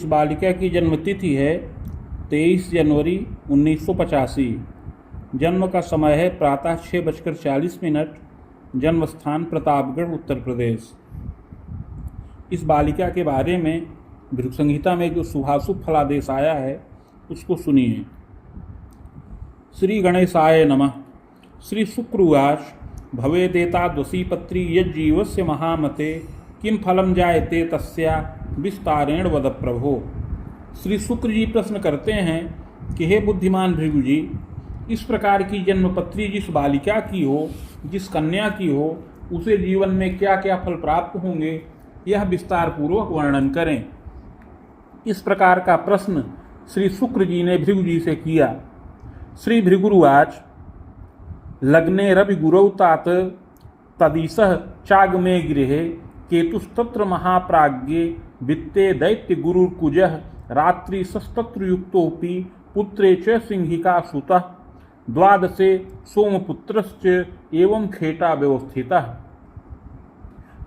बालिका की जन्मतिथि है 23 जनवरी 1985। जन्म का समय है प्रातः 6:40। जन्म स्थान प्रतापगढ़, उत्तर प्रदेश। इस बालिका के बारे में भृगु संहिता में जो शुभाशुभ फलादेश आया है उसको सुनिए। श्री गणेशाय नमः। श्री शुक्र उवाच भवेदेताद्वसी पत्री यज्जीवस्य महामते किम फलम जायते तस्या विस्तारेण वद प्रभो। श्री शुक्र जी प्रश्न करते हैं कि हे बुद्धिमान भृगु जी, इस प्रकार की जन्मपत्री जिस बालिका की हो, जिस कन्या की हो, उसे जीवन में क्या क्या फल प्राप्त होंगे, यह विस्तार पूर्वक वर्णन करें। इस प्रकार का प्रश्न श्री शुक्र जी ने भृगु जी से किया। श्री भृगुरुवाच लग्ने रवि गुरौ तात तदीसः चागमे गृहे केतुस्तत्र महाप्राज्ञे वित्ते दैत्य गुरुर्कुजः रात्रि सस्तत्रयुक्तोऽपि पुत्रे च सिंहिका सुतः द्वादशे सोमपुत्रश्च एवं खेटा व्यवस्थितः।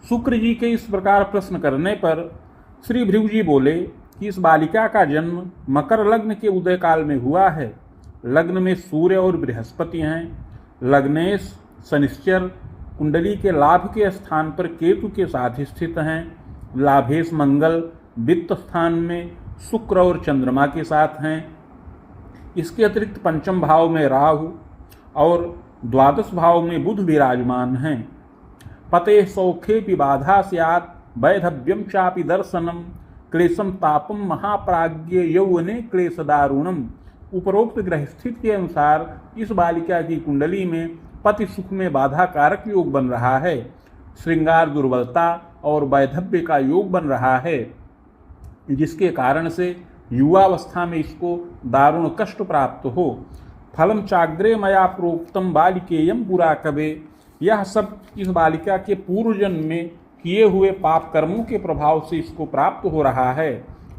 शुक्र जी के इस प्रकार प्रश्न करने पर श्री भृगु जी बोले कि इस बालिका का जन्म मकर लग्न के उदय काल में हुआ है। लग्न में सूर्य और बृहस्पति हैं। लग्नेश शनिश्चर कुंडली के लाभ के स्थान पर केतु के साथ स्थित हैं। लाभेश मंगल वित्त स्थान में शुक्र और चंद्रमा के साथ हैं। इसके अतिरिक्त पंचम भाव में राहु और द्वादश भाव में बुध विराजमान हैं। पते सौख्ये बाधा स्यात् वैधव्यम चापि दर्शनम क्लेशम तापम महाप्राज्ञ यौवने क्लेश दारुणम। उपरोक्त ग्रह स्थिति के अनुसार इस बालिका की कुंडली में पति सुख में बाधा कारक योग बन रहा है। श्रृंगार दुर्बलता और वैधव्य का योग बन रहा है, जिसके कारण से युवावस्था में इसको दारुण कष्ट प्राप्त हो। फलम चाग्रे मया प्रोक्तम बालिकेयम पुरा कवे। यह सब इस बालिका के पूर्व जन्म में किए हुए पाप कर्मों के प्रभाव से इसको प्राप्त हो रहा है।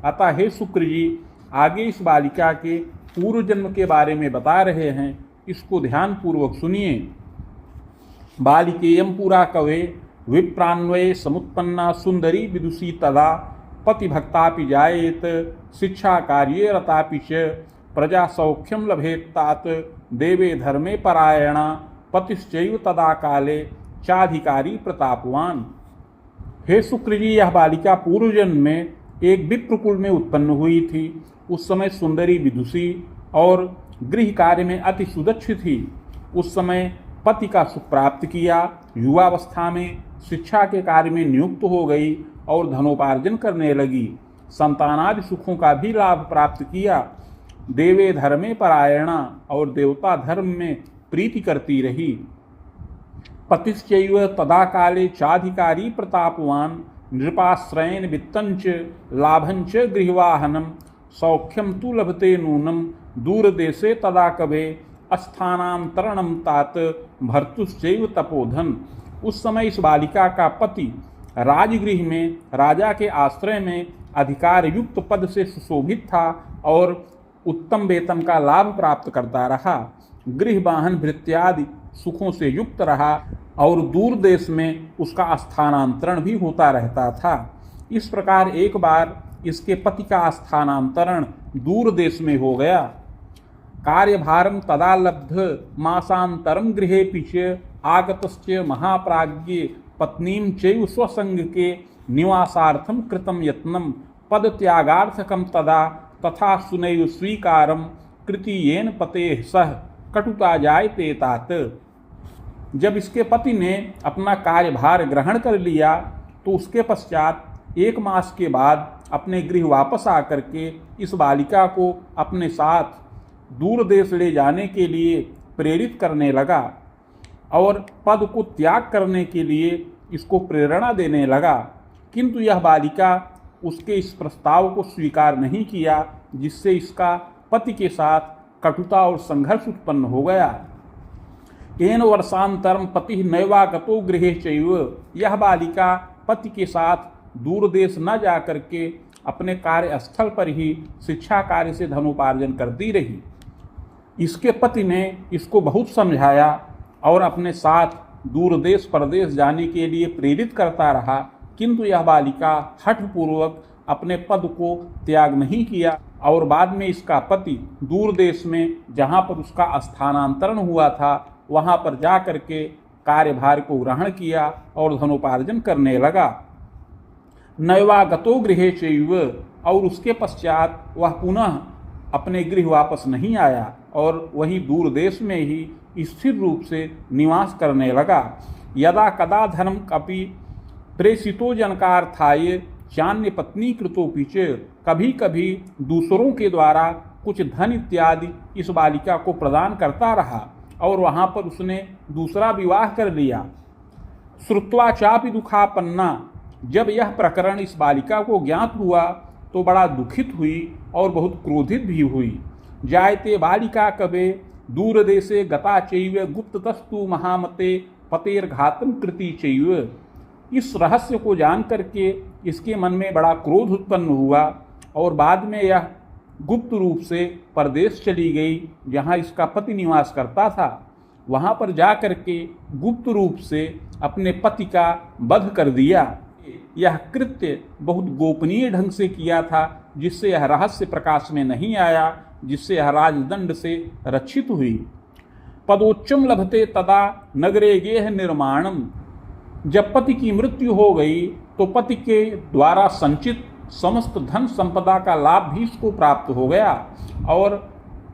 अतः हे शुक्र जी, आगे इस बालिका के पूर्व जन्म के बारे में बता रहे हैं, इसको ध्यान पूर्वक सुनिए। बालिकेयम पुरा कवे विप्रान्वये समुत्पन्ना सुंदरी विदुषी तदा पतिभक्तापि जायेत शिक्षा कार्ये रतापि च प्रजा सौख्यम लभेत्तात देवे धर्मे परायणा पतिश्चैव तदा काले चाधिकारी प्रतापवान। हे शुक्र जी, यह बालिका पूर्व जन्म में एक विप्रकुल में उत्पन्न हुई थी। उस समय सुंदरी विदुषी और गृह कार्य में अति सुदक्ष थी। उस समय पति का सुख प्राप्त किया। युवावस्था में शिक्षा के कार्य में नियुक्त हो गई और धनोपार्जन करने लगी। संतानादि सुखों का भी लाभ प्राप्त किया। देवे धर्मे परायणा और देवता धर्म में प्रीति करती रही। पतिश्चैव तदा काले चाधिकारी प्रतापवान नृपाश्रयेन वित्तंच लाभंच गृहवाहनम सौख्यम तु लभते नूनम दूरदेशे तदा कवे अस्थानांतरणम तात भर्तुश्चैव तपोधन। उस समय इस बालिका का पति राजगृह में राजा के आश्रय में अधिकार युक्त पद से सुशोभित था और उत्तम वेतन का लाभ प्राप्त करता रहा। गृह वाहन भृत्यादि सुखों से युक्त रहा और दूर देश में उसका स्थानांतरण भी होता रहता था। इस प्रकार एक बार इसके पति का स्थानांतरण दूर देश में हो गया। कार्यभारम तदा लब्ध मासांतरम गृहे पिच आगतश्च महाप्राज्ञे पत्नीम चैव स्वसंग के निवासार्थम कृतम यत्नम पद त्यागार्थकम तदा तथा सुनैव स्वीकारम कृतियेन पतेः सह कटुता जायते तात। जब इसके पति ने अपना कार्यभार ग्रहण कर लिया तो उसके पश्चात 1 मास के बाद अपने गृह वापस आकर के इस बालिका को अपने साथ दूर देश ले जाने के लिए प्रेरित करने लगा और पद को त्याग करने के लिए इसको प्रेरणा देने लगा। किंतु यह बालिका उसके इस प्रस्ताव को स्वीकार नहीं किया, जिससे इसका पति के साथ कटुता और संघर्ष उत्पन्न हो गया। येन वर्षांतरम पति नैवागतो गृहे चैव। यह बालिका पति के साथ दूर देश न जाकर के अपने कार्यस्थल पर ही शिक्षा कार्य से धनोपार्जन करती रही। इसके पति ने इसको बहुत समझाया और अपने साथ दूर देश परदेश जाने के लिए प्रेरित करता रहा, किंतु यह बालिका हठपूर्वक अपने पद को त्याग नहीं किया और बाद में इसका पति दूर देश में जहाँ पर उसका स्थानांतरण हुआ था वहाँ पर जा करके कार्यभार को ग्रहण किया और धनोपार्जन करने लगा। नैवागतो गृहे चैव, और उसके पश्चात वह पुनः अपने गृह वापस नहीं आया और वहीं दूर देश में ही स्थिर रूप से निवास करने लगा। यदा कदा धर्म कपि प्रेषितो जनकार्थाय चान्य पत्नी कृतोपि च, कभी कभी दूसरों के द्वारा कुछ धन इत्यादि इस बालिका को प्रदान करता रहा और वहाँ पर उसने दूसरा विवाह कर लिया। श्रुत्वा चापि दुखापन्ना, जब यह प्रकरण इस बालिका को ज्ञात हुआ तो बड़ा दुखित हुई और बहुत क्रोधित भी हुई। जायते बालिका कवे दूर देशे गता चैव गुप्ततस्तु महामते पतेर्घातम कृति चैव। इस रहस्य को जान करके इसके मन में बड़ा क्रोध उत्पन्न हुआ और बाद में यह गुप्त रूप से परदेश चली गई जहाँ इसका पति निवास करता था। वहाँ पर जा करके गुप्त रूप से अपने पति का वध कर दिया। यह कृत्य बहुत गोपनीय ढंग से किया था, जिससे यह रहस्य प्रकाश में नहीं आया, जिससे यह राजदंड से रक्षित हुई। पदोच्चम लभते तदा नगरे गेह निर्माणम, जब पति की मृत्यु हो गई तो पति के द्वारा संचित समस्त धन संपदा का लाभ भी इसको प्राप्त हो गया और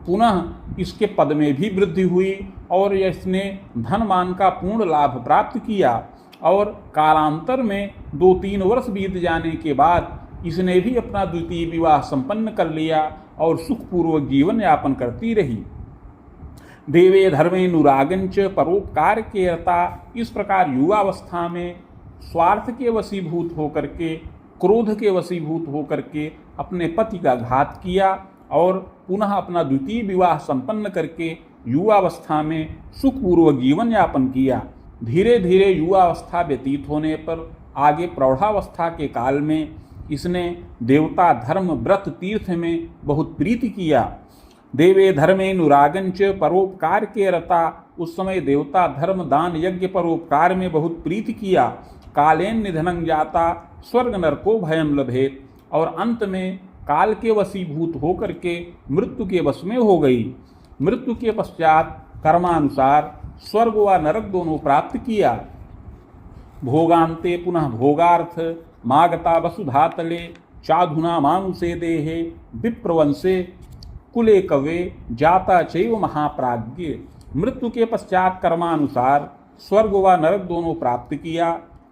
पुनः इसके पद में भी वृद्धि हुई और इसने धनमान का पूर्ण लाभ प्राप्त किया। और कालांतर में 2-3 वर्ष बीत जाने के बाद इसने भी अपना द्वितीय विवाह संपन्न कर लिया और सुखपूर्वक जीवन यापन करती रही। देवे धर्मे नुरागंच परोपकार के रता, इस प्रकार युवावस्था में स्वार्थ के वशीभूत होकर के, क्रोध के वशीभूत होकर के अपने पति का घात किया और पुनः अपना द्वितीय विवाह संपन्न करके युवावस्था में सुखपूर्वक जीवन यापन किया। धीरे धीरे युवावस्था व्यतीत होने पर आगे प्रौढ़ावस्था के काल में इसने देवता धर्म व्रत तीर्थ में बहुत प्रीति किया। देवे धर्मे नुरागंच परोपकार के रता, उस समय देवता धर्म दान यज्ञ परोपकार में बहुत प्रीति किया। कालेन निधनं जाता स्वर्ग नरको भयम लभेत, और अंत में काल के वशीभूत होकर के मृत्यु के वश में हो गई। मृत्यु के पश्चात कर्मानुसार स्वर्ग व नरक दोनों प्राप्त किया। भोगांते पुनः भोगार्थ मागता वसुधातले चाधुना मानुषे देहे विप्रवंशे कुले कवे जाता चैव महाप्राज्ञ। मृत्यु के पश्चात कर्मानुसार स्वर्ग व नरक दोनों प्राप्त किया।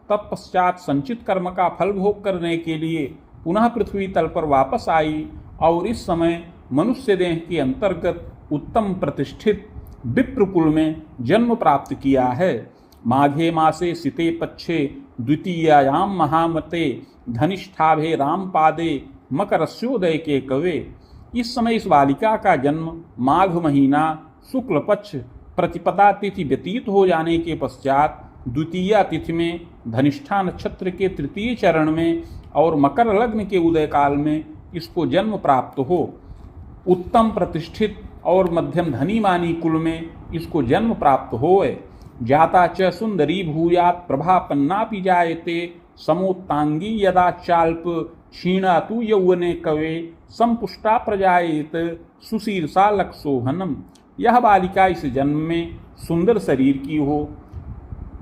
तत्पश्चात संचित कर्म का फल भोग करने के लिए पुनः पृथ्वी तल पर वापस आई और इस समय मनुष्य देह के अंतर्गत उत्तम प्रतिष्ठित विप्रकुल में जन्म प्राप्त किया है। माघे मासे सिते पक्षे द्वितीयायाम महामते धनिष्ठाभे रामपादे मकरस्योदय के कवे। इस समय इस बालिका का जन्म माघ महीना शुक्ल पक्ष प्रतिपदा तिथि व्यतीत हो जाने के पश्चात द्वितीया तिथि में धनिष्ठा नक्षत्र के तृतीय चरण में और मकर लग्न के उदय काल में इसको जन्म प्राप्त हो। उत्तम प्रतिष्ठित और मध्यम धनी मानी कुल में इसको जन्म प्राप्त होए। जाता च सुंदरी भूयात प्रभापन्नापि जायते समोत्तांगी यदा चाल्प क्षीणा तु यौवने कवे संपुष्टा प्रजायेत सुशीर्षा लक्षोहनम। यह बालिका इस जन्म में सुंदर शरीर की हो,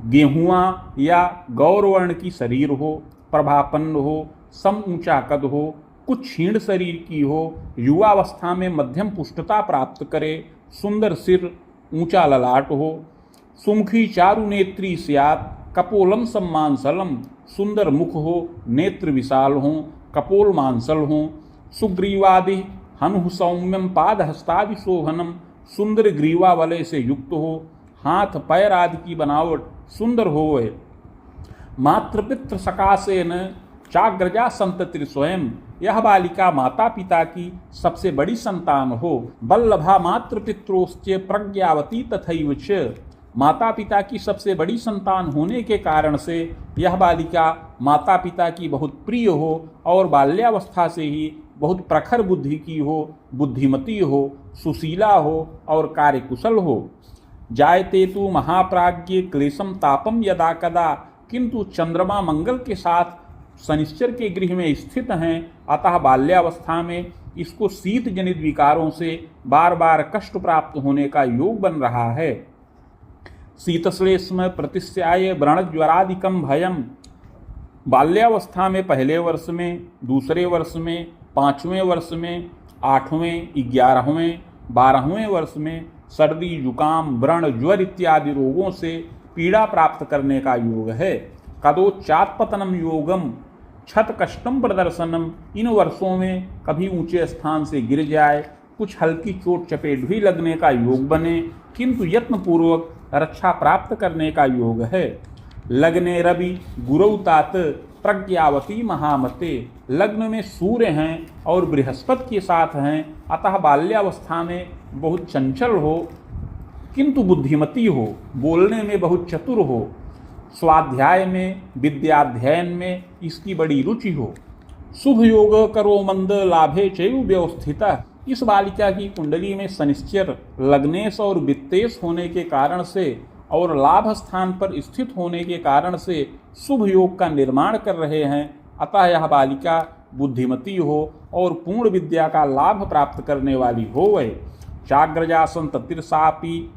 गेहुआ या गौरवर्ण की शरीर हो, प्रभापन्न हो, सम ऊंचा कद हो, कुछ क्षीण शरीर की हो, युवावस्था में मध्यम पुष्टता प्राप्त करे, सुंदर सिर, ऊंचा ललाट हो, सुमुखी चारु नेत्री स्यात् कपोलम सम्मांसलम, सुंदर मुख हो, नेत्र विशाल हों, कपोल मांसल हों, सुग्रीवादि हनु सौम्यम पाद हस्तादि शोभनम, सुंदर ग्रीवा वलय से युक्त हो, हाथ पैर आदि की बनावट सुंदर होए। मातृपितृ सकाशेन चाग्रजा संतति स्वयं, यह बालिका माता पिता की सबसे बड़ी संतान हो। बल्लभा मातृपित्रोश्च प्रज्ञावती तथैव च, माता पिता की सबसे बड़ी संतान होने के कारण से यह बालिका माता पिता की बहुत प्रिय हो और बाल्यावस्था से ही बहुत प्रखर बुद्धि की हो, बुद्धिमती हो, सुशीला हो और कार्यकुशल हो। जायते तु महाप्राज्ञ क्लेशम तापम यदा कदा, किंतु चंद्रमा मंगल के साथ शनिश्चर के गृह में स्थित हैं, अतः बाल्यावस्था में इसको शीत जनित विकारों से बार बार कष्ट प्राप्त होने का योग बन रहा है। शीतश्लेष्म प्रतिस्याय व्रणज्वरादिकम भयम। बाल्यावस्था में पहले वर्ष में, दूसरे वर्ष में, 5वें वर्ष में, 8वें, 11वें, 12वें वर्ष में सर्दी, जुकाम, व्रण, ज्वर इत्यादि रोगों से पीड़ा प्राप्त करने का योग है। कदोच्चात्पतनम योगम छत कष्टम प्रदर्शनम। इन वर्षों में कभी ऊंचे स्थान से गिर जाए, कुछ हल्की चोट चपेट भी लगने का योग बने, किंतु यत्नपूर्वक रक्षा प्राप्त करने का योग है। लग्ने रवि गुरौतात प्रज्ञावती महामते। लग्न में सूर्य हैं और बृहस्पति के साथ हैं, अतः बाल्यावस्था में बहुत चंचल हो, किंतु बुद्धिमती हो, बोलने में बहुत चतुर हो, स्वाध्याय में, विद्याध्ययन में इसकी बड़ी रुचि हो। शुभ योग करो मंद लाभे चैव व्यवस्थिता। इस बालिका की कुंडली में शनिश्चर लग्नेश और वित्तेश होने के कारण से और लाभ स्थान पर स्थित होने के कारण से शुभ योग का निर्माण कर रहे हैं, अतः यह बालिका बुद्धिमती हो और पूर्ण विद्या का लाभ प्राप्त करने वाली हो। वह चाग्रजासन ततिर्सापी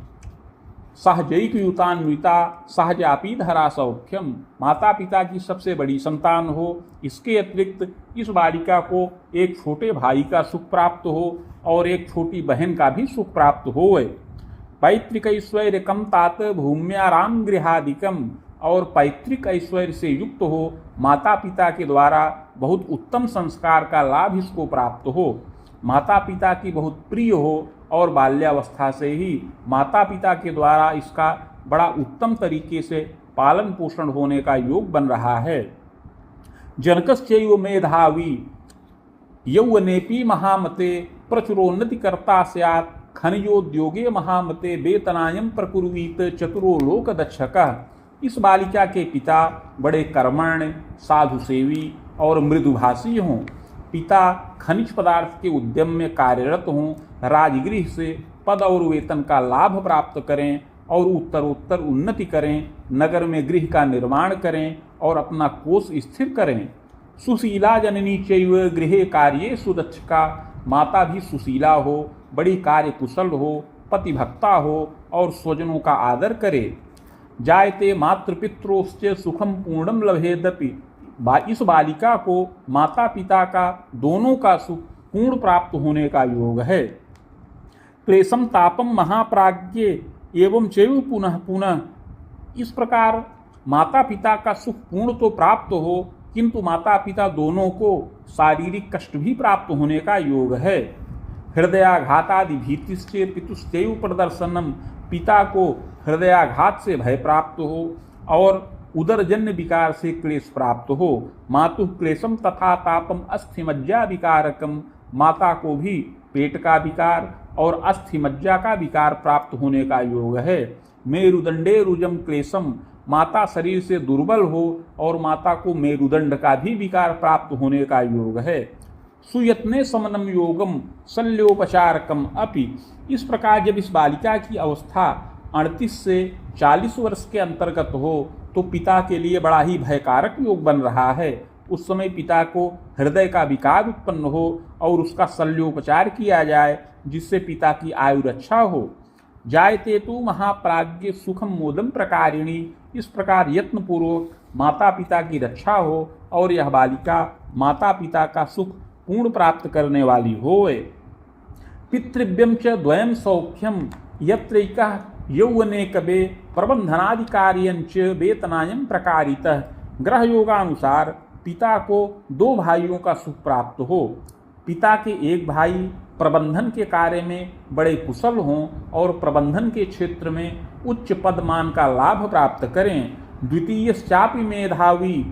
सहजैकयुतान्विता सहजापी धरा सौख्यम। माता पिता की सबसे बड़ी संतान हो, इसके अतिरिक्त इस बालिका को एक छोटे भाई का सुख प्राप्त हो और एक छोटी बहन का भी सुख प्राप्त हो। पैतृक ऐश्वर्य कम तात भूम्याराम गृहादिकम। और पैतृक ऐश्वर्य से युक्त हो, माता पिता के द्वारा बहुत उत्तम संस्कार का लाभ इसको प्राप्त हो, माता पिता की बहुत प्रिय हो और बाल्यावस्था से ही माता पिता के द्वारा इसका बड़ा उत्तम तरीके से पालन पोषण होने का योग बन रहा है। जनकश्चैव मेधावी यौवनेपि महामते प्रचुरोन्नति कर्ता स्यात् खनिजोद्योगे महामते वेतनायम प्रकुर्वीत चतुरो लोक दक्षकः। इस बालिका के पिता बड़े कर्मण्य, साधु सेवी और मृदुभाषी हों, पिता खनिज पदार्थ के उद्यम में कार्यरत हों, राजगृह से पद और वेतन का लाभ प्राप्त करें और उत्तरोत्तर उन्नति करें, नगर में गृह का निर्माण करें और अपना कोष स्थिर करें। सुशीला जननी चैव गृहे कार्ये सुदक्षका। माता भी सुशीला हो, बड़ी कार्य कुशल हो, पतिभक्ता हो और स्वजनों का आदर करे। जायते मातृपित्रोश्च सुखम पूर्णम लभेदपि। इस बालिका को माता पिता का दोनों का सुख पूर्ण प्राप्त होने का योग है। क्लेशम तापम महाप्राज्ञे एवं चैव पुनः पुनः। इस प्रकार माता पिता का सुख पूर्ण तो प्राप्त हो, किंतु माता पिता दोनों को शारीरिक कष्ट भी प्राप्त होने का योग है। हृदयाघातादि भीतिश्चे पितुश्चैव प्रदर्शनम। पिता को हृदयाघात से भय प्राप्त हो और उदरजन्य विकार से क्लेश प्राप्त हो। मातु क्लेशम तथा तापम अस्थिमज्जा विकारकम। माता को भी पेट का विकार और अस्थिमज्जा का विकार प्राप्त होने का योग है। मेरुदंडे रुजम क्लेशम। माता शरीर से दुर्बल हो और माता को मेरुदंड का भी विकार प्राप्त होने का योग है। सुयत्ने समनम योगम शल्योपचारकम अपि। इस प्रकार जब इस बालिका की अवस्था 38 से 40 वर्ष के अंतर्गत हो तो पिता के लिए बड़ा ही भयकारक योग बन रहा है। उस समय पिता को हृदय का विकार उत्पन्न हो और उसका शल्योपचार किया जाए, जिससे पिता की आयु रक्षा हो। जायते तु महाप्राज्ञ सुखम मोदम प्रकारिणी। इस प्रकार यत्नपूर्वक माता पिता की रक्षा हो और यह बालिका माता पिता का सुख पूर्ण प्राप्त करने वाली होए। पितृव्यम च द्वयम सौख्यम यत्रैकः यौवने कबे प्रबंधनाधिकारियंच वेतनायम प्रकारितः। ग्रह योगानुसार पिता को 2 भाइयों का सुख प्राप्त हो। पिता के एक भाई प्रबंधन के कार्य में बड़े कुशल हों और प्रबंधन के क्षेत्र में उच्च पदमान का लाभ प्राप्त करें। द्वितीयश्चापि मेधावी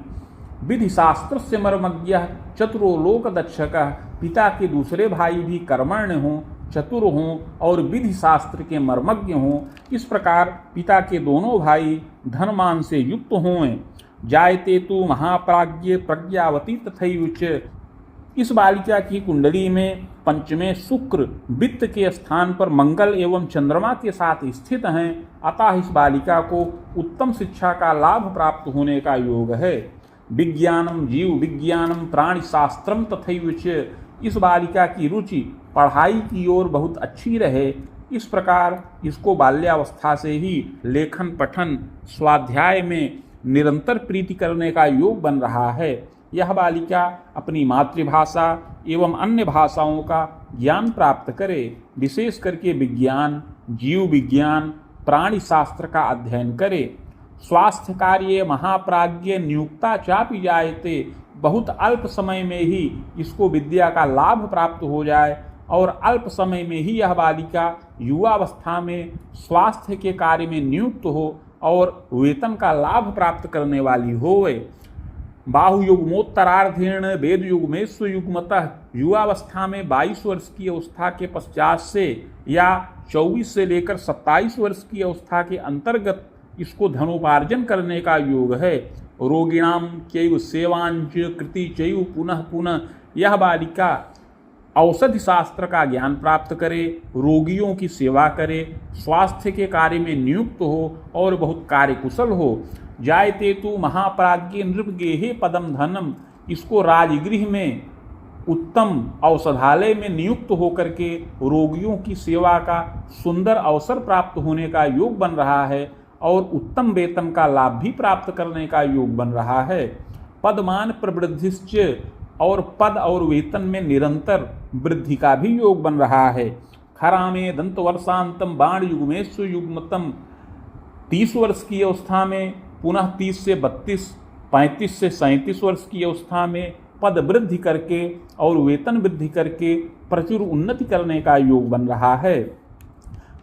विधि शास्त्र से मर्मज्ञः चतुरो लोक दक्षकः। पिता के दूसरे भाई भी कर्मण्य हों, चतुर हों और विधि शास्त्र के मर्मज्ञ हों। इस प्रकार पिता के दोनों भाई धनमान से युक्त हों। जायते तु महाप्राज्ञ प्रज्ञावती तथैव च। इस बालिका की कुंडली में पंचमें शुक्र वित्त के स्थान पर मंगल एवं चंद्रमा के साथ स्थित हैं, अतः इस बालिका को उत्तम शिक्षा का लाभ प्राप्त होने का योग है। विज्ञानम जीव विज्ञानम प्राणी शास्त्रम तथैव च। इस बालिका की रुचि पढ़ाई की ओर बहुत अच्छी रहे, इस प्रकार इसको बाल्यावस्था से ही लेखन पठन स्वाध्याय में निरंतर प्रीति करने का योग बन रहा है। यह बालिका अपनी मातृभाषा एवं अन्य भाषाओं का ज्ञान प्राप्त करे, विशेष करके विज्ञान, जीव विज्ञान, प्राणी शास्त्र का अध्ययन करे। स्वास्थ्य कार्य महाप्राज्ञ नियुक्ता चापि जायते। बहुत अल्प समय में ही इसको विद्या का लाभ प्राप्त हो जाए और अल्प समय में ही यह बालिका युवावस्था में स्वास्थ्य के कार्य में नियुक्त हो और वेतन का लाभ प्राप्त करने वाली होवे। बाहुयुग्मोत्तरार्धेण वेद युग्मेषु युग्मतः। युवावस्था में 22 वर्ष की अवस्था के पश्चात से या 24 से लेकर 27 वर्ष की अवस्था के अंतर्गत इसको धनोपार्जन करने का योग है। रोगिणाम चैव सेवांच कृति चैव पुनः पुनः। यह बालिका औषधि शास्त्र का ज्ञान प्राप्त करे, रोगियों की सेवा करे, स्वास्थ्य के कार्य में नियुक्त हो और बहुत कार्यकुशल हो। जायते तु महाप्राज्ञ नृपगेहे पदम धनम। इसको राजगृह में उत्तम औषधालय में नियुक्त होकर के रोगियों की सेवा का सुंदर अवसर प्राप्त होने का योग बन रहा है और उत्तम वेतन का लाभ भी प्राप्त करने का योग बन रहा है। पदमान प्रवृद्धिश्च। और पद और वेतन में निरंतर वृद्धि का भी योग बन रहा है। खरामे दंत वर्षांतम बाण युग्मेषु युग्मतम। 30 वर्ष की अवस्था में पुनः 30 से 32, 35 से 37 वर्ष की अवस्था में पद वृद्धि करके और वेतन वृद्धि करके प्रचुर उन्नति करने का योग बन रहा है।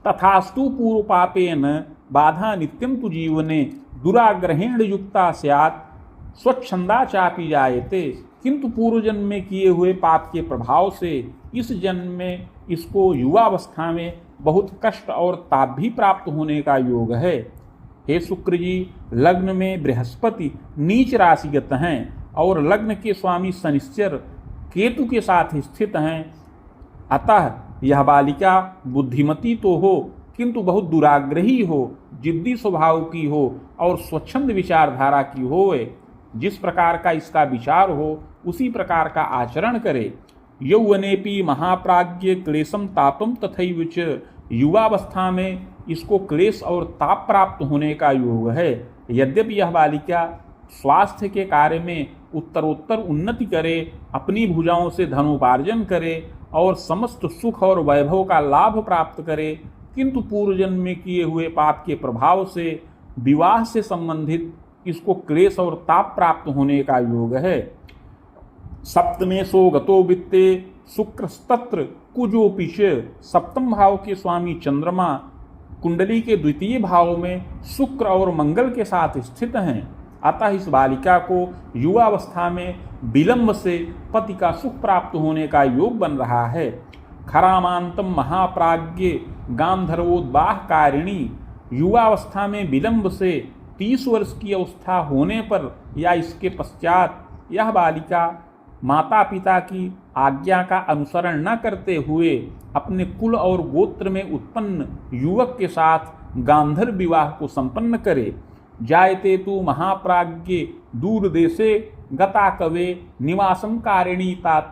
तथास्तु पूर्व पापेन बाधा नित्यम तु जीवने दुराग्रहेण युक्ता स्यात् स्वच्छंदा चापि जायते। किंतु पूर्व जन्म में किए हुए पाप के प्रभाव से इस जन्म में इसको युवावस्था में बहुत कष्ट और ताप भी प्राप्त होने का योग है। हे शुक्र जी, लग्न में बृहस्पति नीच राशिगत हैं और लग्न के स्वामी शनिश्चर केतु के साथ स्थित हैं। अतः यह बालिका बुद्धिमती तो हो किंतु बहुत दुराग्रही हो, जिद्दी स्वभाव की हो और स्वच्छंद विचारधारा की होवे। जिस प्रकार का इसका विचार हो उसी प्रकार का आचरण करे। यौवनेपि महाप्राज्ञ क्लेशम तापम तथैव च। युवावस्था में इसको क्लेश और ताप प्राप्त होने का योग है। यद्यपि यह बालिका स्वास्थ्य के कार्य में उत्तरोत्तर उन्नति करे, अपनी भुजाओं से धनोपार्जन करे और समस्त सुख और वैभव का लाभ प्राप्त करे, किंतु पूर्व जन्म में किए हुए पाप के प्रभाव से विवाह से संबंधित इसको क्लेश और ताप प्राप्त होने का योग है। सप्तमे सो गतो वित्ते शुक्रस्तत्र कुजोपिश। सप्तम भाव के स्वामी चंद्रमा कुंडली के द्वितीय भाव में शुक्र और मंगल के साथ स्थित हैं। अतः इस बालिका को युवावस्था में विलंब से पति का सुख प्राप्त होने का योग बन रहा है। खरामांतम महाप्राज्ञ गांधर्वोद्वाह कारिणी। युवावस्था में विलंब से 30 वर्ष की अवस्था होने पर या इसके पश्चात यह बालिका माता पिता की आज्ञा का अनुसरण न करते हुए अपने कुल और गोत्र में उत्पन्न युवक के साथ गांधर्व विवाह को संपन्न करे। जायते तु महाप्राज्ञ दूर देशे गता कवे निवासम कारिणी तात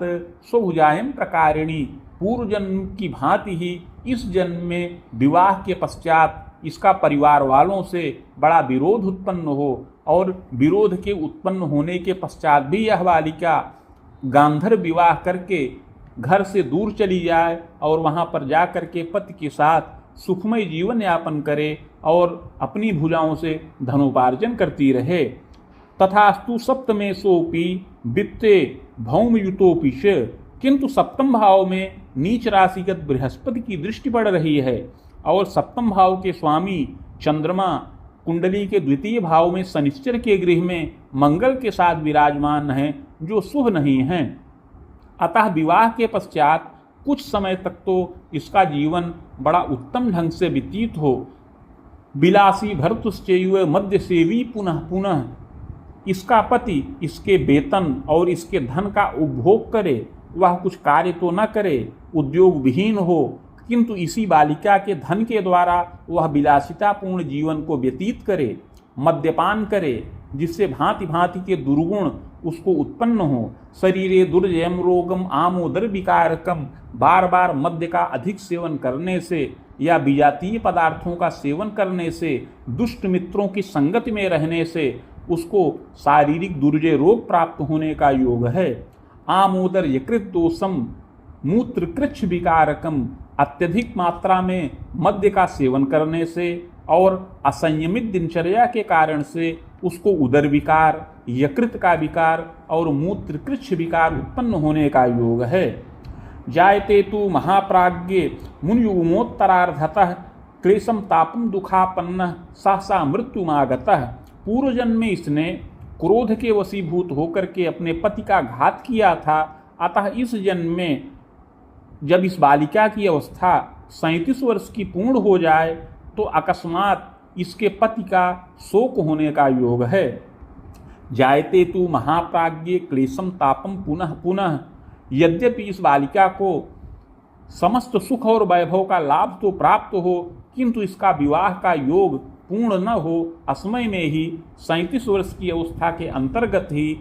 स्वभुजायम प्रकारिणी। पूर्व जन्म की भांति ही इस जन्म में विवाह के पश्चात इसका परिवार वालों से बड़ा विरोध उत्पन्न हो और विरोध के उत्पन्न होने के पश्चात भी यह बालिका गांधर्व विवाह करके घर से दूर चली जाए और वहां पर जा कर के पति के साथ सुखमय जीवन यापन करे और अपनी भुजाओं से धनोपार्जन करती रहे। तथास्तु सप्तमे सोपि वित्ते भौमयुतोपिश। किंतु सप्तम भाव में नीच राशिगत बृहस्पति की दृष्टि पड़ रही है और सप्तम भाव के स्वामी चंद्रमा कुंडली के द्वितीय भाव में शनिश्चर के गृह में मंगल के साथ विराजमान हैं, जो शुभ नहीं हैं। अतः विवाह के पश्चात कुछ समय तक तो इसका जीवन बड़ा उत्तम ढंग से व्यतीत हो। विलासी भर्तुश्चैव मद्य सेवी पुनः पुनः। इसका पति इसके वेतन और इसके धन का उपभोग करे, वह कुछ कार्य तो न करे, उद्योग विहीन हो, किंतु इसी बालिका के धन के द्वारा वह विलासितापूर्ण जीवन को व्यतीत करे, मद्यपान करे, जिससे भांति भांति के दुर्गुण उसको उत्पन्न हो। शरीरे दुर्जयम रोगम आमोदर विकारकम, बार बार मद्य का अधिक सेवन करने से या विजातीय पदार्थों का सेवन करने से, दुष्ट मित्रों की संगति में रहने से उसको शारीरिक दुर्जय रोग प्राप्त होने का योग है। आमोदर यकृत दोषम मूत्र कृच्छ विकारकम, अत्यधिक मात्रा में मद्य का सेवन करने से और असंयमित दिनचर्या के कारण से उसको उदर विकार, यकृत का विकार और मूत्र कृच्छ विकार उत्पन्न होने का योग है। जायते तु महाप्राज्ञे मुनियुगमोत्तरार्धतः क्लेशम तापम दुखापन्न सहसा मृत्युमागतः। पूर्व जन्म में इसने क्रोध के वशीभूत होकर के अपने पति का घात किया था, अतः इस जन्म में जब इस बालिका की अवस्था 37 वर्ष की पूर्ण हो जाए तो अकस्मात इसके पति का शोक होने का योग है। जायते तु महाप्राज्ञे क्लेशम तापम पुनः पुनः। यद्यपि इस बालिका को समस्त सुख और वैभव का लाभ तो प्राप्त हो, किंतु इसका विवाह का योग पूर्ण न हो, असमय में ही 37 वर्ष की अवस्था के अंतर्गत ही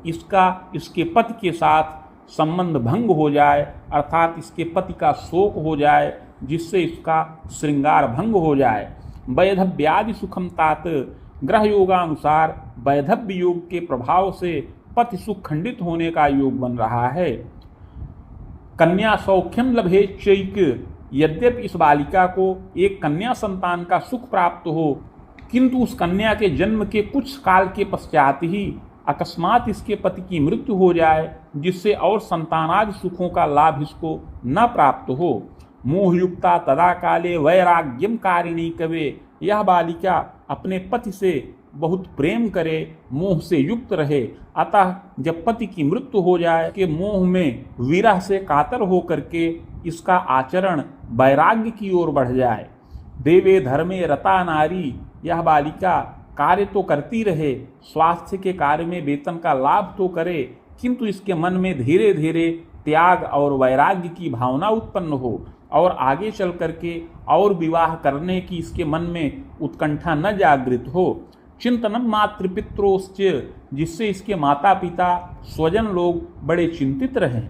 इसके पति के साथ संबंध भंग हो जाए, अर्थात इसके पति का शोक हो जाए, जिससे इसका श्रृंगार भंग हो जाए। वैधव्यादि सुखम तात, ग्रह योगानुसार वैधव्य योग के प्रभाव से पति सुख खंडित होने का योग बन रहा है। कन्या सौख्यम लभेच्चैक, यद्यपि इस बालिका को एक कन्या संतान का सुख प्राप्त हो, किंतु उस कन्या के जन्म के कुछ काल के पश्चात ही अकस्मात इसके पति की मृत्यु हो जाए, जिससे और संतानादि सुखों का लाभ इसको न प्राप्त हो। मोहयुक्ता तदा काले वैराग्यम कारिणी कवे, यह बालिका अपने पति से बहुत प्रेम करे, मोह से युक्त रहे, अतः जब पति की मृत्यु हो जाए कि मोह में विरह से कातर हो करके इसका आचरण वैराग्य की ओर बढ़ जाए। देवे धर्मे रता नारी, यह बालिका कार्य तो करती रहे, स्वास्थ्य के कार्य में वेतन का लाभ तो करे, किंतु इसके मन में धीरे धीरे त्याग और वैराग्य की भावना उत्पन्न हो और आगे चल करके और विवाह करने की इसके मन में उत्कंठा न जागृत हो। चिंतनम मातृपित्रोश्च, जिससे इसके माता पिता स्वजन लोग बड़े चिंतित रहें।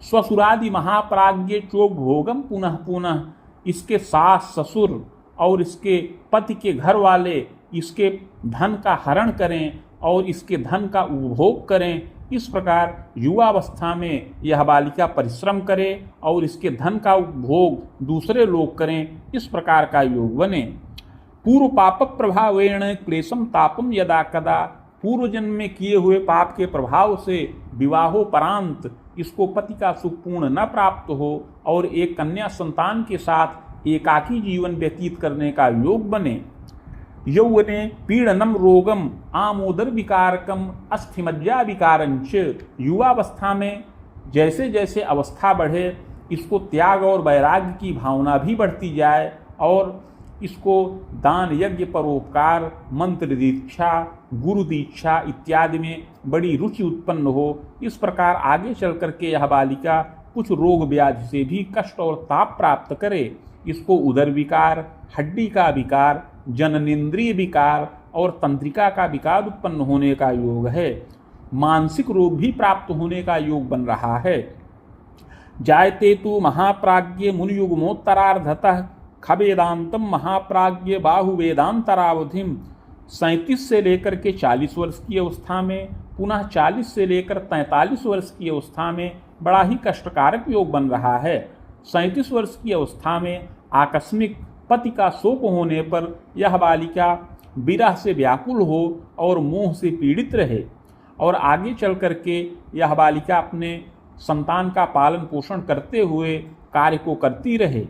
स्वसुरादि महाप्राज्ञे चोपभोगम पुनः पुनः, इसके सास ससुर और इसके पति के घर वाले इसके धन का हरण करें और इसके धन का उपभोग करें। इस प्रकार युवावस्था में यह बालिका परिश्रम करे और इसके धन का उपभोग दूसरे लोग करें, इस प्रकार का योग बने। पूर्व पाप प्रभावेण क्लेशम तापम यदा कदा, पूर्व जन्म में किए हुए पाप के प्रभाव से विवाहोपरांत इसको पति का सुख पूर्ण न प्राप्त हो और एक कन्या संतान के साथ एकाकी जीवन व्यतीत करने का योग बने। यौवने पीड़नम रोगम आमोदर विकारकम अस्थिमज्जा विकारंच, युवावस्था में जैसे जैसे अवस्था बढ़े इसको त्याग और वैराग्य की भावना भी बढ़ती जाए और इसको दान यज्ञ परोपकार मंत्र दीक्षा गुरु दीक्षा इत्यादि में बड़ी रुचि उत्पन्न हो। इस प्रकार आगे चल करके यह बालिका कुछ रोग व्याधि से भी कष्ट और ताप प्राप्त करे। इसको उदर विकार, हड्डी का विकार, जननेन्द्रिय विकार और तंत्रिका का विकार उत्पन्न होने का योग है। मानसिक रोग भी प्राप्त होने का योग बन रहा है। जायते तु महाप्राज्ञे मुनियुगमोत्तरार्धतः खवेदांतम महाप्राज्ञ बाहुवेदांतरावधिम, 37 से लेकर के 40 वर्ष की अवस्था में, पुनः 40 से लेकर 43 वर्ष की अवस्था में बड़ा ही कष्टकारक योग बन रहा है। 37 वर्ष की अवस्था में आकस्मिक पति का शोक होने पर यह बालिका विरह से व्याकुल हो और मोह से पीड़ित रहे और आगे चल करके यह बालिका अपने संतान का पालन पोषण करते हुए कार्य को करती रहे।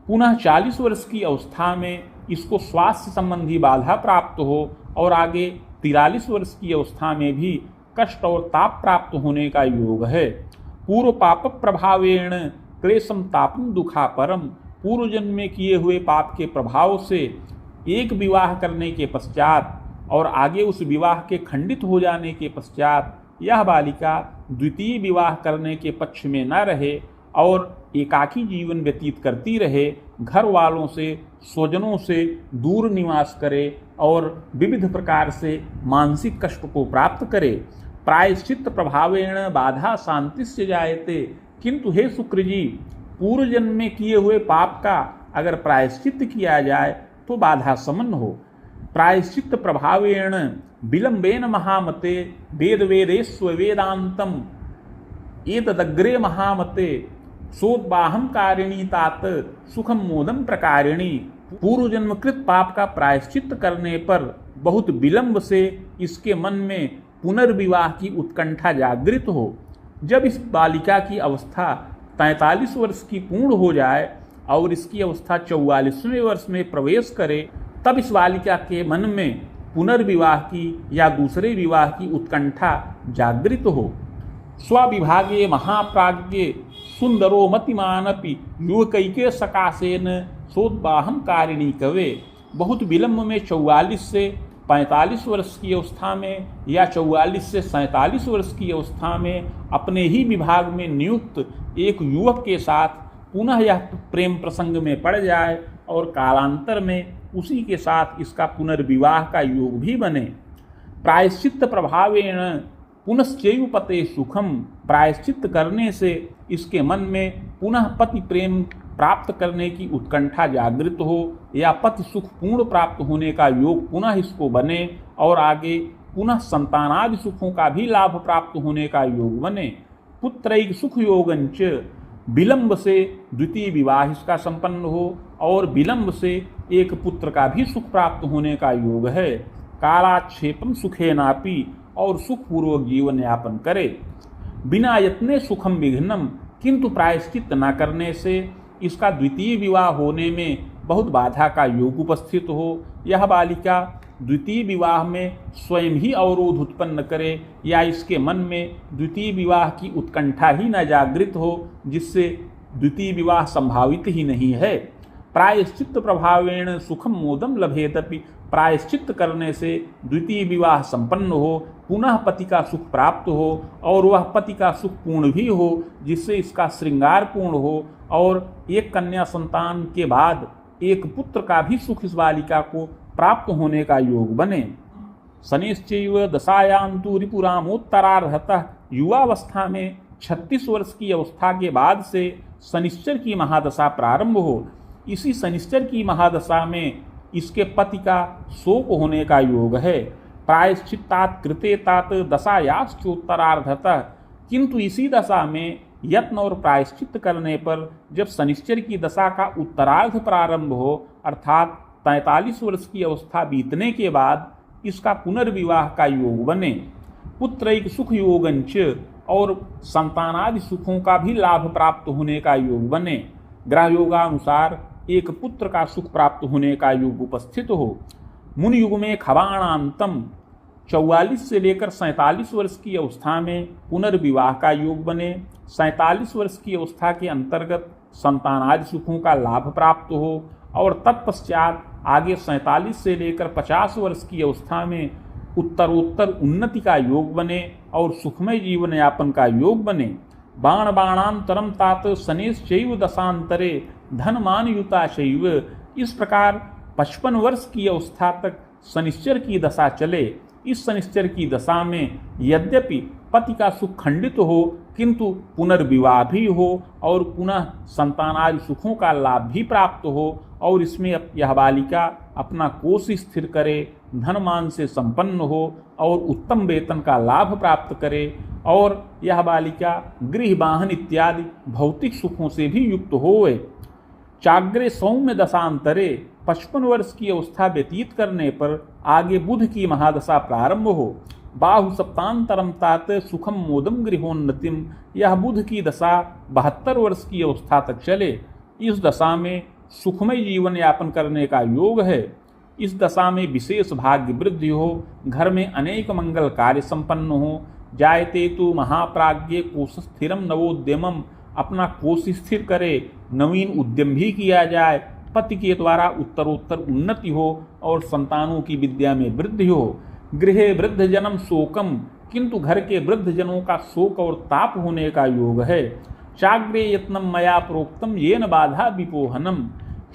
पुनः 40 वर्ष की अवस्था में इसको स्वास्थ्य संबंधी बाधा प्राप्त हो और आगे 43 वर्ष की अवस्था में भी कष्ट और ताप प्राप्त होने का योग है। पूर्व पाप प्रभावेण क्लेशम तापम दुखा परम, पूर्व जन्म में किए हुए पाप के प्रभाव से एक विवाह करने के पश्चात और आगे उस विवाह के खंडित हो जाने के पश्चात यह बालिका द्वितीय विवाह करने के पक्ष में न रहे और एकाकी जीवन व्यतीत करती रहे, घर वालों से, स्वजनों से दूर निवास करे और विविध प्रकार से मानसिक कष्ट को प्राप्त करे। प्रायश्चित प्रभावेण बाधा शांतिस्य जायते। किंतु हे शुक्र जी, पूर्व जन्म में किए हुए पाप का अगर प्रायश्चित किया जाए तो बाधा समन हो। प्रायश्चित प्रभावेण विलंबेन महामते वेद वेदेस्व वेदांतम एतदग्रे महामते सोद्बाहम कारिणी तात सुखम मोदम प्रकारिणी। पूर्व जन्मकृत पाप का प्रायश्चित करने पर बहुत विलंब से इसके मन में पुनर्विवाह की उत्कंठा जागृत हो। जब इस बालिका की अवस्था 43 वर्ष की पूर्ण हो जाए और इसकी अवस्था 44वें वर्ष में प्रवेश करे, तब इस बालिका के मन में पुनर्विवाह की या दूसरे विवाह की उत्कंठा जागृत हो। स्वविभागे महाप्राज्ञे सुंदरो मतिमानपि युवकैके सकाशेन सोद्बाहम कारिणी कवे। बहुत विलंब में 44 से 45 वर्ष की अवस्था में या 44 से 47 वर्ष की अवस्था में अपने ही विभाग में नियुक्त एक युवक के साथ पुनः यह प्रेम प्रसंग में पड़ जाए और कालांतर में उसी के साथ इसका पुनर्विवाह का योग भी बने। प्रायश्चित प्रभावेण पुनश्चैव पते सुखम। प्रायश्चित करने से इसके मन में पुनः पति प्रेम प्राप्त करने की उत्कंठा जागृत हो या पति सुख पूर्ण प्राप्त होने का योग पुनः इसको बने और आगे पुनः संतानादि सुखों का भी लाभ प्राप्त होने का योग बने। पुत्रैक सुख योगंच। विलंब से द्वितीय विवाह इसका संपन्न हो और विलंब से एक पुत्र का भी सुख प्राप्त होने का योग है। कालाक्षेपम सुखेनापि। और सुखपूर्वक जीवन यापन करे। बिना यत्ने सुखम विघ्नम। किंतु प्रायश्चित न करने से इसका द्वितीय विवाह होने में बहुत बाधा का योग उपस्थित हो। यह बालिका द्वितीय विवाह में स्वयं ही अवरोध उत्पन्न करे या इसके मन में द्वितीय विवाह की उत्कंठा ही न जागृत हो, जिससे द्वितीय विवाह संभावित ही नहीं है। प्रायश्चित प्रभावेण सुखम मोदम लभेतपि। प्रायश्चित करने से द्वितीय विवाह संपन्न हो, पुनः पति का सुख प्राप्त हो और वह पति का सुख पूर्ण भी हो, जिससे इसका श्रृंगार पूर्ण हो और एक कन्या संतान के बाद एक पुत्र का भी सुख इस बालिका को प्राप्त होने का योग बने। शनिश्चैव दशायान्तु रिपुरामोत्तरार्हतः। युवावस्था में 36 वर्ष की अवस्था के बाद से शनिश्चर की महादशा प्रारंभ हो। इसी शनिश्चर की महादशा में इसके पति का शोक होने का योग है। प्रायश्चित्तात कृते तात दशायाश्चोत्तरार्धतः। किंतु इसी दशा में यत्न और प्रायश्चित करने पर जब शनिश्चर की दशा का उत्तरार्ध प्रारंभ हो, अर्थात 43 वर्ष की अवस्था बीतने के बाद इसका पुनर्विवाह का योग बने। पुत्रैक सुख योगंच। और संतानादि सुखों का भी लाभ प्राप्त होने का योग बने। ग्रह योगानुसार एक पुत्र का सुख प्राप्त होने का योग उपस्थित हो। मुनि युग में खबाणांतम 44 से लेकर 47 वर्ष की अवस्था में पुनर्विवाह का योग बने। 47 वर्ष की अवस्था के अंतर्गत संतानादि सुखों का लाभ प्राप्त हो और तत्पश्चात आगे 47 से लेकर 50 वर्ष की अवस्था में उत्तरोत्तर उन्नति का योग बने और सुखमय जीवन यापन का योग बने। बाण बाणांतरम तात शनेश्चैव दशांतरे धनमान युता शैव। इस प्रकार 55 वर्ष की अवस्था तक शनिश्चर की दशा चले। इस शनिश्चर की दशा में यद्यपि पति का सुख खंडित हो, किंतु पुनर्विवाह भी हो और पुनः संतानादि सुखों का लाभ भी प्राप्त हो और इसमें यह बालिका अपना कोष स्थिर करे, धनमान से संपन्न हो और उत्तम वेतन का लाभ प्राप्त करे और यह बालिका गृह वाहन इत्यादि भौतिक सुखों से भी युक्त होए। चाग्रे सौम्य दशांतरे 55 वर्ष की अवस्था व्यतीत करने पर आगे बुध की महादशा प्रारंभ हो। बाहु सप्तांतरम तात सुखम मोदम गृहोन्नतिम। यह बुध की दशा 72 वर्ष की अवस्था तक चले। इस दशा में सुखमय जीवन यापन करने का योग है। इस दशा में विशेष भाग्य वृद्धि हो, घर में अनेक मंगल कार्य संपन्न हो। जायते तु महाप्राज्ञे कोश स्थिरम नवोद्यमम। अपना कोष स्थिर करे, नवीन उद्यम भी किया जाए, पति के द्वारा उत्तरोत्तर उन्नति हो और संतानों की विद्या में वृद्धि हो। गृहे वृद्ध जन्म शोकम। किंतु घर के वृद्ध जनों का शोक और ताप होने का योग है। चाग्रे यत्नम मया प्रोक्तम येन बाधा विपोहनम।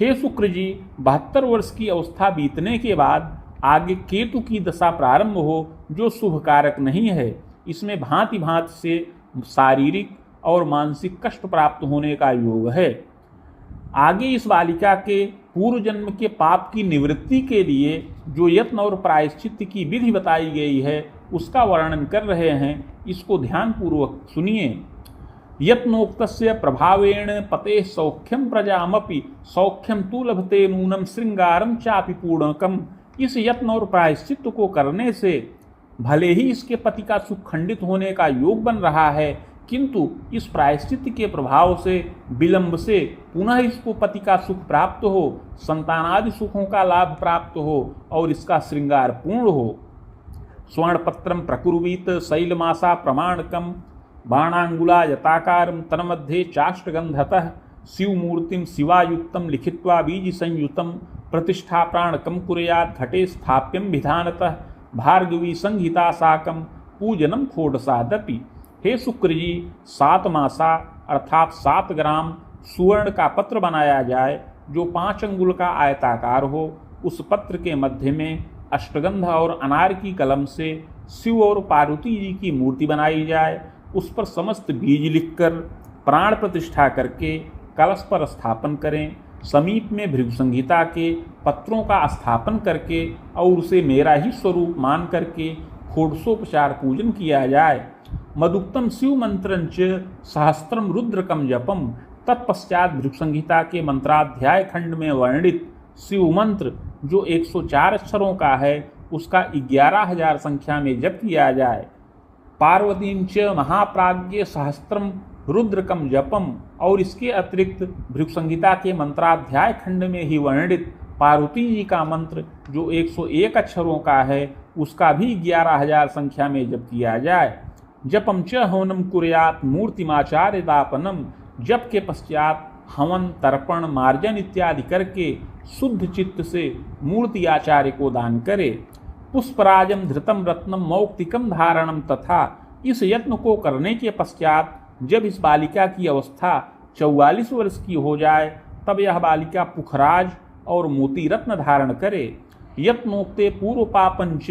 हे शुक्र जी, 72 वर्ष की अवस्था बीतने के बाद आगे केतु की दशा प्रारंभ हो जो शुभ कारक नहीं है। इसमें भांति भांति से शारीरिक और मानसिक कष्ट प्राप्त होने का योग है। आगे इस बालिका के पूर्व जन्म के पाप की निवृत्ति के लिए जो यत्न और प्रायश्चित्त की विधि बताई गई है उसका वर्णन कर रहे हैं, इसको ध्यानपूर्वक सुनिए। यत्नोक्तस्य प्रभावेण पते सौख्यम प्रजामपि सौख्यम तु लभते नूनम श्रृंगारम चापि पूर्णकम। इस यत्न और प्रायश्चित्त को करने से भले ही इसके पति का सुख खंडित होने का योग बन रहा है, किंतु इस प्रायश्चित्त के प्रभाव से विलंब से पुनः इसको पति का सुख प्राप्त हो, संतानादि सुखों का लाभ प्राप्त हो और इसका श्रृंगार पूर्ण हो। स्वर्णपत्रम प्रकुर्वीत शैलमासा प्रमाणकम बाणांगुला यताकारम तन्मध्ये चाष्टगंधतः शिवमूर्तिम शिवायुक्तम लिखित्वा बीज संयुतम प्रतिष्ठा प्राणकम कुर्यात् घटे स्थाप्यम विधानतः भार्गवी संहिता साकम पूजनम खोडसादपि। हे शुक्र जी, 7 मासा अर्थात 7 ग्राम सुवर्ण का पत्र बनाया जाए जो 5 अंगुल का आयताकार हो। उस पत्र के मध्य में अष्टगंध और अनार की कलम से शिव और पार्वती जी की मूर्ति बनाई जाए। उस पर समस्त बीज लिखकर प्राण प्रतिष्ठा करके कलश पर स्थापन करें। समीप में भृगु संहिता के पत्रों का स्थापन करके और उसे मेरा ही स्वरूप मान करके षोडशोपचार पूजन किया जाए। मदुक्तम शिव मंत्रंच सहस्त्रम रुद्रकम जपम। तत्पश्चात भृगु संहिता के मंत्राध्याय खंड में वर्णित शिव मंत्र जो 104 अक्षरों का है उसका 11,000 संख्या में जप किया जाए। पार्वतींच महाप्राज्ञ सहस्त्रम रुद्रकम जपम। और इसके अतिरिक्त भृगु संहिता के मंत्राध्याय खंड में ही वर्णित पार्वती जी का मंत्र जो 101 अक्षरों का है उसका भी 11,000 संख्या में जप किया जाए। जपम च हवनम कुर्यात् मूर्तिमाचार्य दापनम। जप के पश्चात हवन, तर्पण, मार्जन इत्यादि करके शुद्ध चित्त से मूर्ति आचार्य को दान करे। पुष्पराजम धृतम रत्नम मौक्तिकम धारणम। तथा इस यत्न को करने के पश्चात जब इस बालिका की अवस्था 44 वर्ष की हो जाए तब यह बालिका पुखराज और मोती रत्न धारण करे। यत्नोक्ते पूर्व पापंच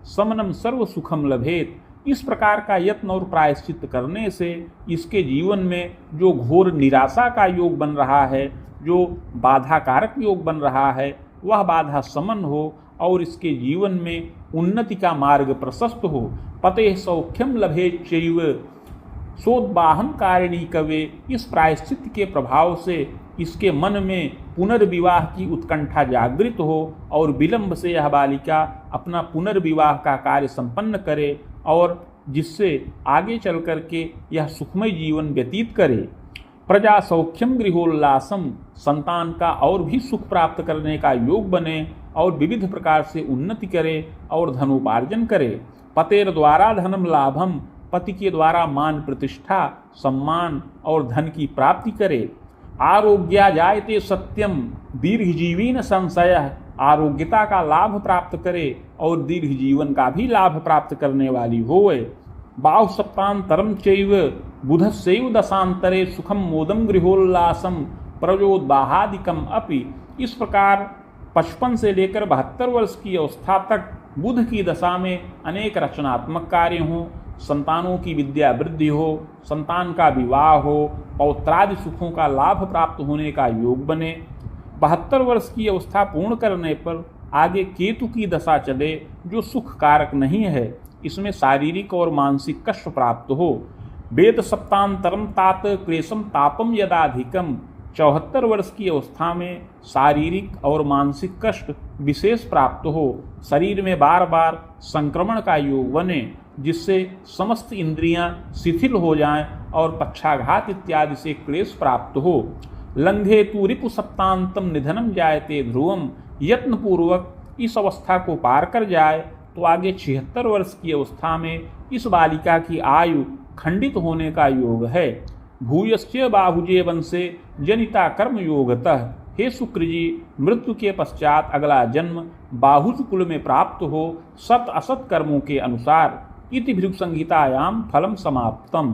समनम सर्व सुखम लभेत। इस प्रकार का यत्न और प्रायश्चित करने से इसके जीवन में जो घोर निराशा का योग बन रहा है, जो बाधा कारक योग बन रहा है, वह बाधा समन हो और इसके जीवन में उन्नति का मार्ग प्रशस्त हो। पते सौख्यम लभेच्चैव सोद्बाहम कारिणी कवे। इस प्रायश्चित के प्रभाव से इसके मन में पुनर्विवाह की उत्कंठा जागृत हो और विलंब से यह बालिका अपना पुनर्विवाह का कार्य संपन्न करे और जिससे आगे चल करके यह सुखमय जीवन व्यतीत करे। प्रजा सौख्यम गृहोल्लासम। संतान का और भी सुख प्राप्त करने का योग बने और विविध प्रकार से उन्नति करे और धनोपार्जन करे। पतेर द्वारा धनम लाभम। पति के द्वारा मान प्रतिष्ठा, सम्मान और धन की प्राप्ति करे। आरोग्या जायते सत्यम दीर्घजीवी न संशय। आरोग्यता का लाभ प्राप्त करे और दीर्घ जीवन का भी लाभ प्राप्त करने वाली होवे। बाहु सप्तांतरम चैव बुधस्यैव दशांतरे सुखम मोदम गृहोल्लासम प्रजोद्बाहादिकम अपि। इस प्रकार 55 से लेकर 72 वर्ष की अवस्था तक बुध की दशा में अनेक रचनात्मक कार्य हों, संतानों की विद्या वृद्धि हो, संतान का विवाह हो, पौत्रादि सुखों का लाभ प्राप्त होने का योग बने। 72 वर्ष की अवस्था पूर्ण करने पर आगे केतु की दशा चले जो सुख कारक नहीं है। इसमें शारीरिक और मानसिक कष्ट प्राप्त हो। वेद सप्तांतरम तात क्लेशम तापम यदाधिकम। 74 वर्ष की अवस्था में शारीरिक और मानसिक कष्ट विशेष प्राप्त हो। शरीर में बार बार संक्रमण का योग बने जिससे समस्त इंद्रियां शिथिल हो जाएं और पक्षाघात इत्यादि से क्लेश प्राप्त हो। लंघे तु रिपु सप्तांतम निधनम जायते ध्रुवम। यत्न पूर्वक इस अवस्था को पार कर जाए तो आगे 76 वर्ष की अवस्था में इस बालिका की आयु खंडित होने का योग है। भूयश्च बाहुजे वंशे जनिता कर्म योगतः। हे शुक्र जी, मृत्यु के पश्चात अगला जन्म बाहुज कुल में प्राप्त हो सत असत कर्मों के अनुसार। इति भृगु संहितायां फलम समाप्तम।